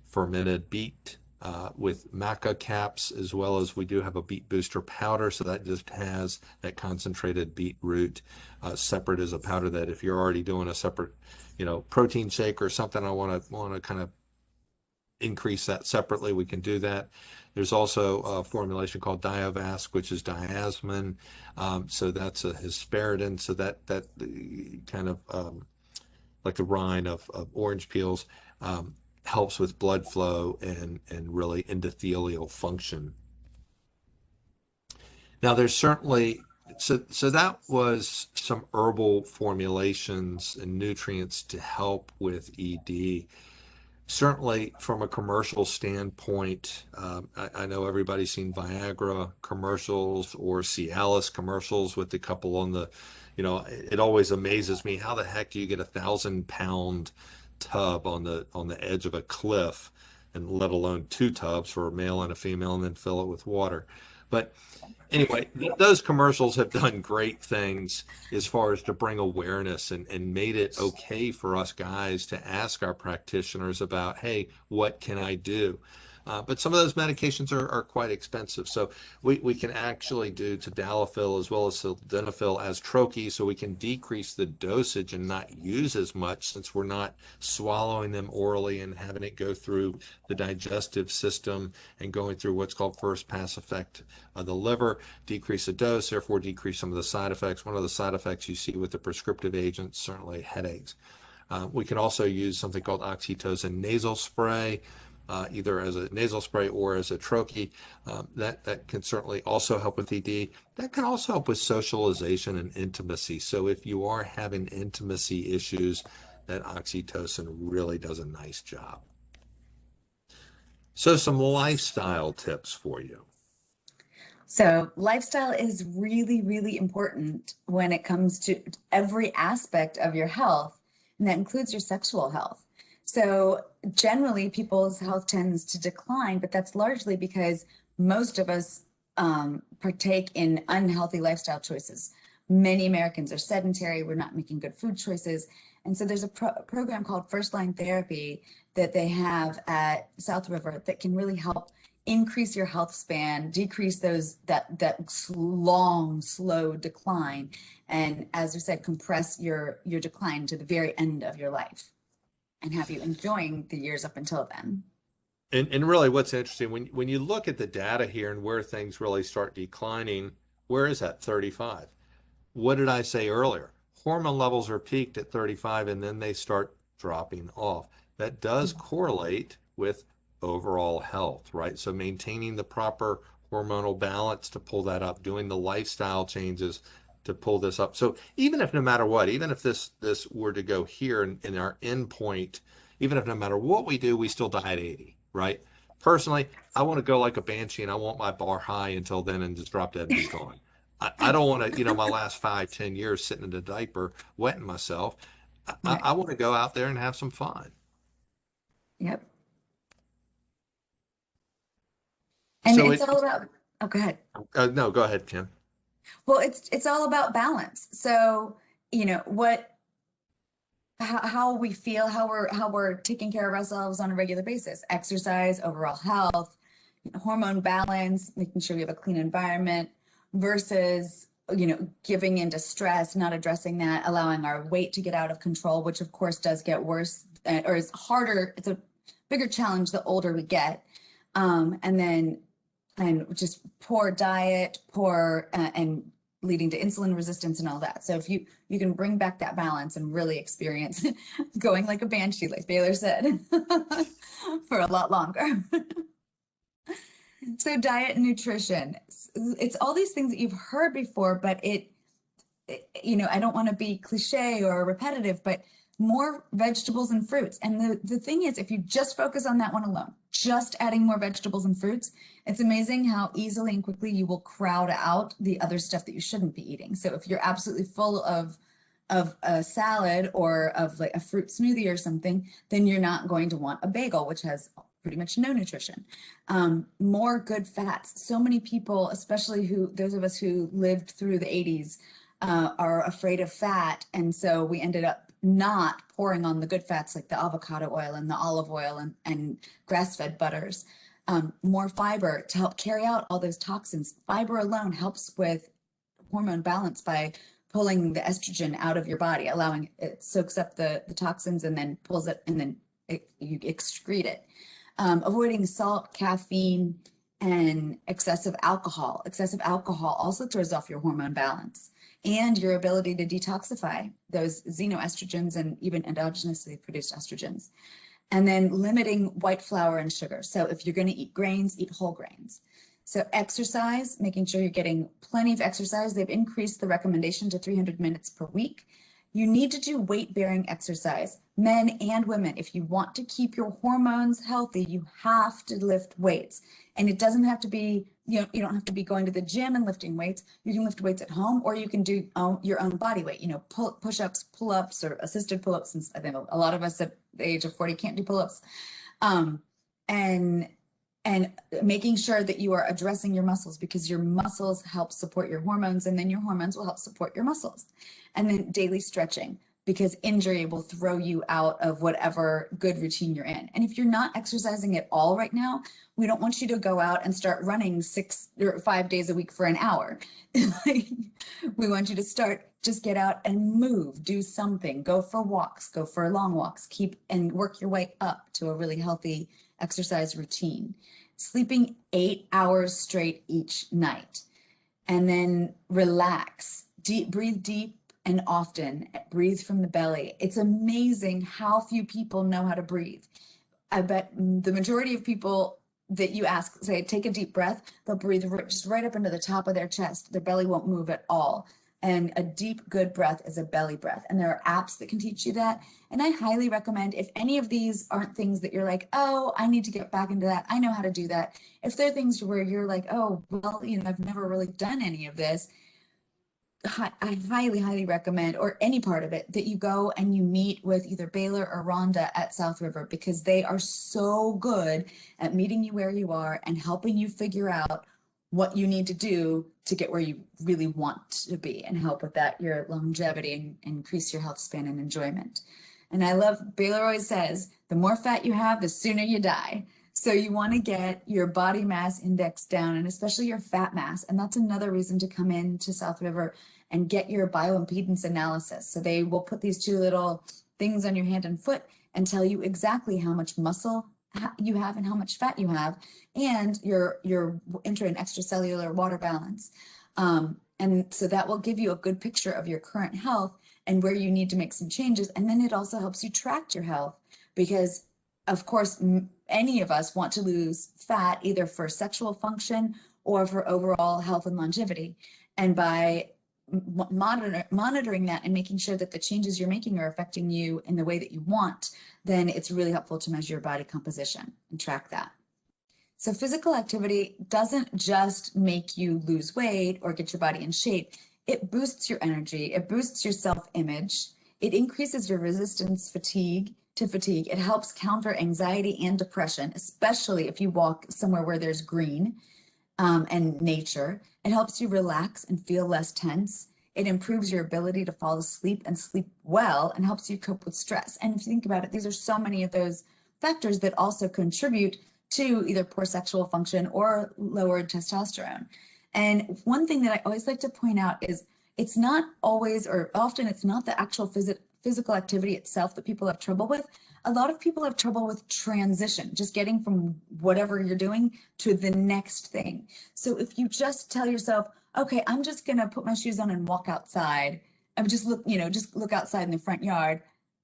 fermented beet with maca caps, as well as we do have a beet booster powder. So that just has that concentrated beetroot separate as a powder that if you're already doing a separate, you know, protein shake or something, I want to kind of increase that separately, we can do that. There's also a formulation called Diovasc, which is diazmin. So that's a hesperidin. So that kind of like the rind of orange peels helps with blood flow and really endothelial function. Now there's certainly so that was some herbal formulations and nutrients to help with ED. Certainly, from a commercial standpoint, I know everybody's seen Viagra commercials or Cialis commercials with the couple on the, you know, it always amazes me how the heck do you get 1,000-pound tub on the edge of a cliff, and let alone two tubs for a male and a female, and then fill it with water. But anyway, those commercials have done great things as far as to bring awareness and made it okay for us guys to ask our practitioners about, hey, what can I do? But some of those medications are quite expensive. So we can actually do tadalafil as well as sildenafil as troche, so we can decrease the dosage and not use as much, since we're not swallowing them orally and having it go through the digestive system and going through what's called first pass effect of the liver. Decrease the dose, therefore decrease some of the side effects. One of the side effects you see with the prescriptive agents, certainly headaches. We can also use something called oxytocin nasal spray, either as a nasal spray or as a troche. That can certainly also help with ED. That can also help with socialization and intimacy. So if you are having intimacy issues, that oxytocin really does a nice job. So some lifestyle tips for you. So lifestyle is really, really important when it comes to every aspect of your health. and that includes your sexual health. So generally, people's health tends to decline, but that's largely because most of us partake in unhealthy lifestyle choices. Many Americans are sedentary. We're not making good food choices. And so there's a program called First Line Therapy that they have at South River that can really help increase your health span, decrease that long, slow decline, and as we said, compress your decline to the very end of your life and have you enjoying the years up until then. And really what's interesting, when you look at the data here and where things really start declining, where is that? 35. What did I say earlier? Hormone levels are peaked at 35 and then they start dropping off. That does correlate with overall health, right? So maintaining the proper hormonal balance to pull that up, doing the lifestyle changes to pull this up. So even if no matter what, even if this were to go here in our endpoint, even if no matter what we do, we still die at 80, right? Personally, I want to go like a banshee and I want my bar high until then and just drop dead and be gone. I don't want to, my last 5, 10 years sitting in a diaper, wetting myself. Right. I want to go out there and have some fun. Yep. And So it's it, all about, oh, go ahead. no, go ahead, Kim. Well, it's all about balance. So, what how we feel, how we're taking care of ourselves on a regular basis, exercise, overall health, hormone balance, making sure we have a clean environment versus, giving into stress, not addressing that, allowing our weight to get out of control, which of course does get worse or is harder. It's a bigger challenge the older we get. And then and just poor diet, poor and leading to insulin resistance and all that. So if you can bring back that balance and really experience going like a banshee, like Baylor said, for a lot longer. So diet and nutrition, it's all these things that you've heard before, but I don't want to be cliche or repetitive, but more vegetables and fruits. And the thing is, if you just focus on that one alone, just adding more vegetables and fruits, it's amazing how easily and quickly you will crowd out the other stuff that you shouldn't be eating. So if you're absolutely full of a salad or of like a fruit smoothie or something, then you're not going to want a bagel, which has pretty much no nutrition. More good fats. So many people, especially those of us who lived through the 80s, are afraid of fat. And so we ended up not pouring on the good fats like the avocado oil and the olive oil and grass-fed butters. More fiber to help carry out all those toxins. Fiber alone helps with hormone balance by pulling the estrogen out of your body, allowing it soaks up the toxins and then pulls it and then you excrete it. Avoiding salt, caffeine, and excessive alcohol. Excessive alcohol also throws off your hormone balance and your ability to detoxify those xenoestrogens and even endogenously produced estrogens. And then limiting white flour and sugar. So if you're going to eat grains, eat whole grains. So exercise, making sure you're getting plenty of exercise. They've increased the recommendation to 300 minutes per week. You need to do weight-bearing exercise, men and women. If you want to keep your hormones healthy, you have to lift weights. And it doesn't have to be, you don't have to be going to the gym and lifting weights. You can lift weights at home, or you can do your own body weight, push-ups, pull-ups, or assisted pull-ups, since I think a lot of us at the age of 40 can't do pull-ups. And making sure that you are addressing your muscles, because your muscles help support your hormones, and then your hormones will help support your muscles. And then daily stretching, because injury will throw you out of whatever good routine you're in. And if you're not exercising at all right now, we don't want you to go out and start running 6 or 5 days a week for an hour. We want you to just get out and move, do something, go for walks, go for long walks, and work your way up to a really healthy exercise routine. Sleeping 8 hours straight each night, and then relax, breathe deep and often, breathe from the belly. It's amazing how few people know how to breathe. I bet the majority of people that you ask, say, take a deep breath, they'll breathe just right up into the top of their chest. Their belly won't move at all. And a deep, good breath is a belly breath. And there are apps that can teach you that. And I highly recommend, if any of these aren't things that you're like, oh, I need to get back into that, I know how to do that. If they're things where you're like, oh, well, I've never really done any of this, I highly recommend, or any part of it, that you go and you meet with either Baylor or Rhonda at South River, because they are so good at meeting you where you are and helping you figure out what you need to do to get where you really want to be and help with that, your longevity, and increase your health span and enjoyment. And I love, Baylor always says, the more fat you have, the sooner you die. So you want to get your body mass index down, and especially your fat mass. And that's another reason to come in to South River and get your bioimpedance analysis. So they will put these two little things on your hand and foot and tell you exactly how much muscle you have and how much fat you have, and your intra and extracellular water balance. And so that will give you a good picture of your current health and where you need to make some changes. And then it also helps you track your health, because of course, any of us want to lose fat either for sexual function or for overall health and longevity. And by monitoring that and making sure that the changes you're making are affecting you in the way that you want, then it's really helpful to measure your body composition and track that. So physical activity doesn't just make you lose weight or get your body in shape. It boosts your energy. It boosts your self-image. It increases your resistance to fatigue. It helps counter anxiety and depression, especially if you walk somewhere where there's green and nature. It helps you relax and feel less tense. It improves your ability to fall asleep and sleep well, and helps you cope with stress. And if you think about it, these are so many of those factors that also contribute to either poor sexual function or lowered testosterone. And one thing that I always like to point out is it's not always, or often it's not the actual physical activity itself that people have trouble with. A lot of people have trouble with transition, just getting from whatever you're doing to the next thing. So if you just tell yourself, okay, I'm just gonna put my shoes on and walk outside, and just look outside in the front yard,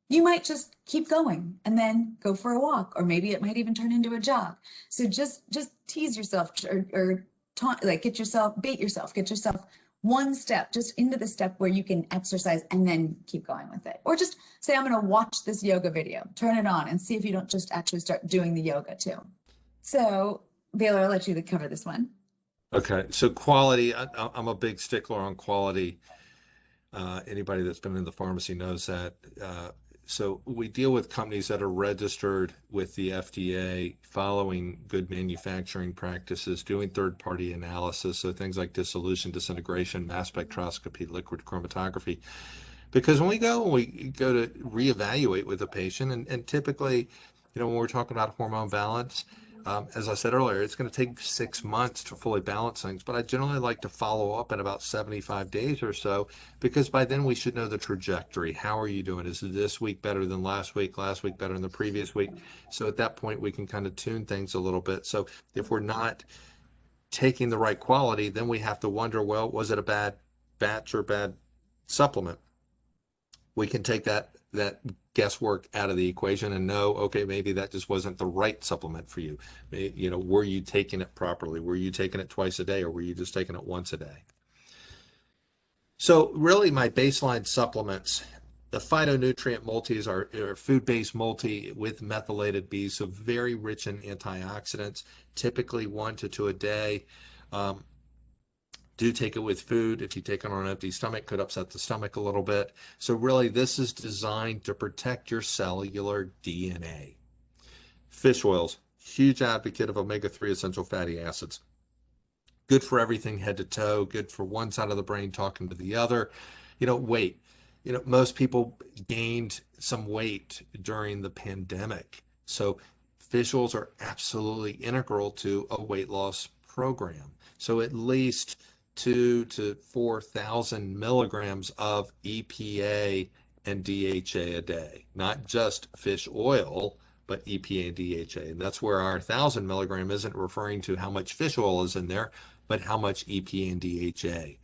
you might just keep going and then go for a walk, or maybe it might even turn into a jog. So just tease yourself, or taunt, like bait yourself, get yourself one step just into the step where you can exercise, and then keep going with it. Or just say, I'm going to watch this yoga video, turn it on, and see if you don't just actually start doing the yoga too. So Baylor, I'll let you cover this one. Okay, so quality, I'm a big stickler on quality. Anybody that's been in the pharmacy knows that. So we deal with companies that are registered with the FDA, following good manufacturing practices, doing third-party analysis, so things like dissolution, disintegration, mass spectroscopy, liquid chromatography. Because when we go to reevaluate with a patient, and typically, when we're talking about hormone balance, as I said earlier, it's going to take 6 months to fully balance things, but I generally like to follow up in about 75 days or so, because by then we should know the trajectory. How are you doing? Is this week better than last week better than the previous week? So at that point, we can kind of tune things a little bit. So if we're not taking the right quality, then we have to wonder, well, was it a bad batch or bad supplement? We can take that guesswork out of the equation and know, okay, maybe that just wasn't the right supplement for you. Were you taking it properly? Were you taking it twice a day, or were you just taking it once a day? So really, my baseline supplements, the phytonutrient multis are food-based multi with methylated B, so very rich in antioxidants, typically 1 to 2 a day. Do take it with food. If you take it on an empty stomach, could upset the stomach a little bit. So really, this is designed to protect your cellular DNA. Fish oils, huge advocate of omega-3 essential fatty acids. Good for everything head to toe, good for one side of the brain talking to the other. Weight. Most people gained some weight during the pandemic. So fish oils are absolutely integral to a weight loss program. So at least 2,000 to 4,000 milligrams of EPA and DHA a day, not just fish oil, but EPA and DHA. And that's where our 1,000 milligram isn't referring to how much fish oil is in there, but how much EPA and DHA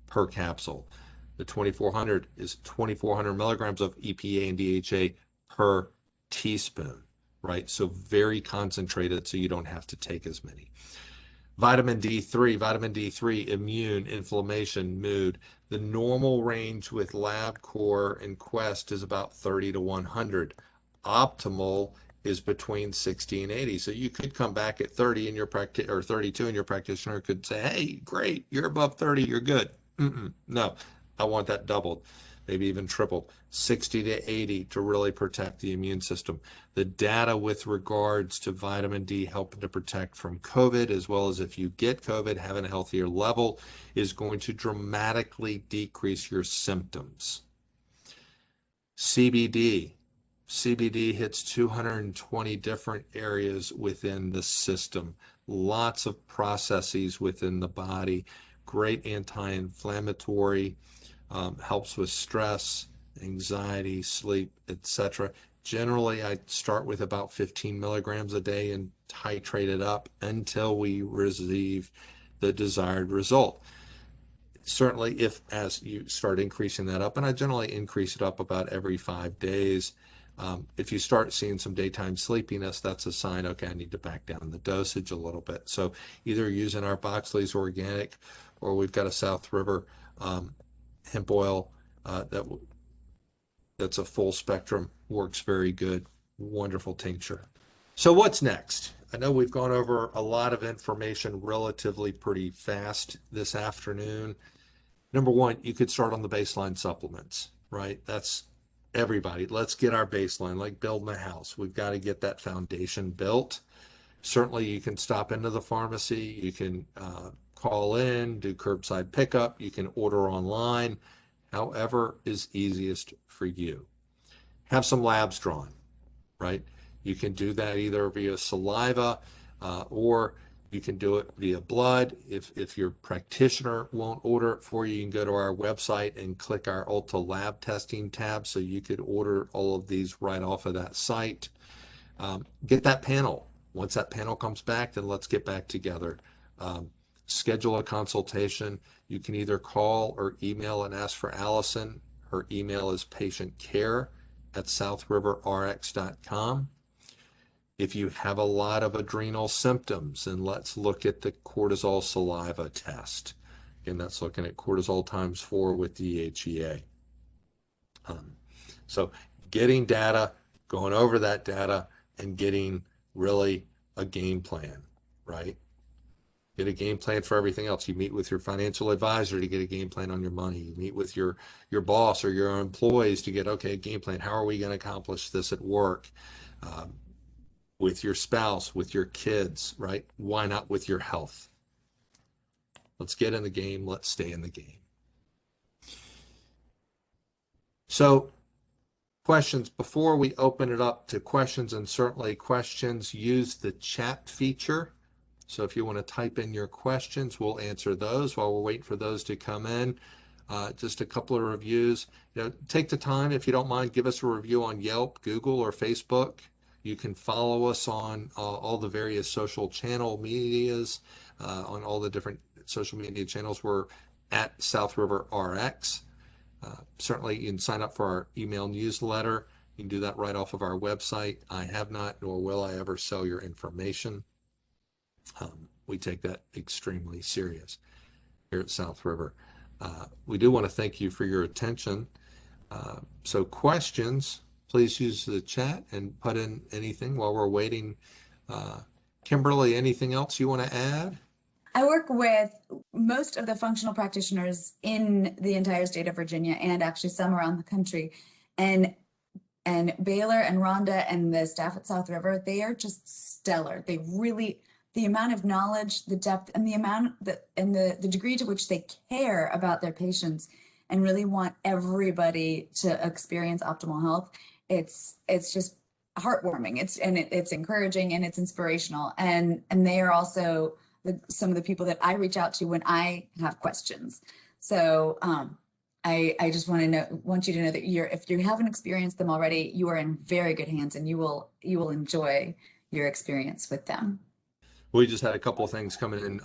per capsule. The 2,400 is 2,400 milligrams of EPA and DHA per teaspoon, right? So very concentrated, so you don't have to take as many. Vitamin D3, immune, inflammation, mood. The normal range with LabCorp and Quest is about 30 to 100. Optimal is between 60 and 80. So you could come back at 30 in your practice, or 32, and your practitioner could say, hey, great, you're above 30, you're good. No, I want that doubled, maybe even tripled, 60 to 80 to really protect the immune system. The data with regards to vitamin D helping to protect from COVID, as well as if you get COVID, having a healthier level is going to dramatically decrease your symptoms. CBD. CBD hits 220 different areas within the system, lots of processes within the body, great anti-inflammatory, helps with stress, anxiety, sleep, etc. Generally, I start with about 15 milligrams a day and titrate it up until we receive the desired result. Certainly, if as you start increasing that up, and I generally increase it up about every 5 days, if you start seeing some daytime sleepiness, that's a sign, okay, I need to back down the dosage a little bit. So either using our Boxley's Organic, or we've got a South River hemp oil that's a full spectrum, works very good, wonderful tincture. So what's next? I know we've gone over a lot of information relatively pretty fast this afternoon. Number one, you could start on the baseline supplements, right? That's everybody. Let's get our baseline, like building a house. We've got to get that foundation built. Certainly, you can stop into the pharmacy. You can call in, do curbside pickup. You can order online, however is easiest for you. Have some labs drawn, right? You can do that either via saliva or you can do it via blood. If your practitioner won't order it for you, you can go to our website and click our Ulta Lab Testing tab so you could order all of these right off of that site. Get that panel. Once that panel comes back, then let's get back together. Schedule a consultation. You can either call or email and ask for Allison. Her email is patientcare@southriverrx.com. If you have a lot of adrenal symptoms, then let's look at the cortisol saliva test. Again, that's looking at cortisol times 4 with DHEA. So getting data, going over that data, and getting really a game plan, right? Get a game plan for everything else. You meet with your financial advisor to get a game plan on your money. You meet with your boss or your employees to get, okay, a game plan. How are we going to accomplish this at work? With your spouse, with your kids, right? Why not with your health? Let's get in the game. Let's stay in the game. So questions before we open it up to questions, and certainly questions, use the chat feature. So if you want to type in your questions, we'll answer those while we're waiting for those to come in. Just a couple of reviews. Take the time, if you don't mind, give us a review on Yelp, Google, or Facebook. You can follow us on all the various social channel medias, on all the different social media channels. We're at South River RX. Certainly, you can sign up for our email newsletter. You can do that right off of our website. I have not, nor will I ever sell your information. We take that extremely serious here at South River. We do want to thank you for your attention. So questions, please use the chat and put in anything while we're waiting. Kimberly, anything else you want to add? I work with most of the functional practitioners in the entire state of Virginia and actually some around the country. And Baylor and Rhonda and the staff at South River, they are just stellar. They really, the amount of knowledge, the depth, and the amount that and the degree to which they care about their patients and really want everybody to experience optimal health. It's just heartwarming. It's encouraging and it's inspirational. And they are also some of the people that I reach out to when I have questions. So I just want you to know that if you haven't experienced them already, you are in very good hands, and you will enjoy your experience with them. We just had a couple of things coming in.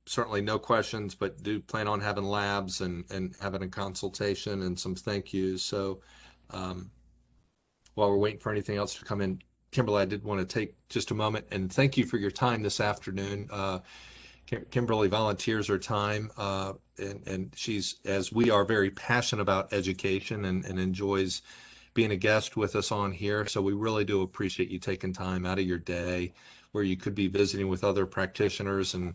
Certainly no questions, but do plan on having labs and having a consultation and some thank yous. So while we're waiting for anything else to come in, Kimberly, I did want to take just a moment and thank you for your time this afternoon. Kimberly volunteers her time, and she's, as we are, very passionate about education and enjoys being a guest with us on here. So we really do appreciate you taking time out of your day. where you could be visiting with other practitioners and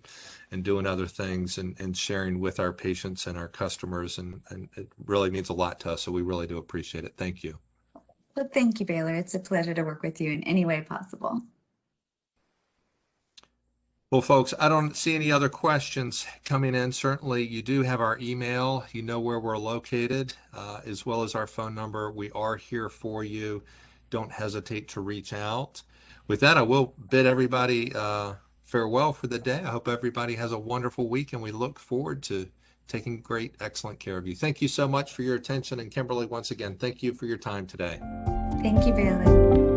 doing other things and sharing with our patients and our customers. And it really means a lot to us. So we really do appreciate it. Thank you. Well, thank you, Baylor. It's a pleasure to work with you in any way possible. Well, folks, I don't see any other questions coming in. Certainly, you do have our email. You know where we're located, as well as our phone number. We are here for you. Don't hesitate to reach out. With that, I will bid everybody farewell for the day. I hope everybody has a wonderful week, and we look forward to taking great, excellent care of you. Thank you so much for your attention. And Kimberly, once again, thank you for your time today. Thank you, Baylor.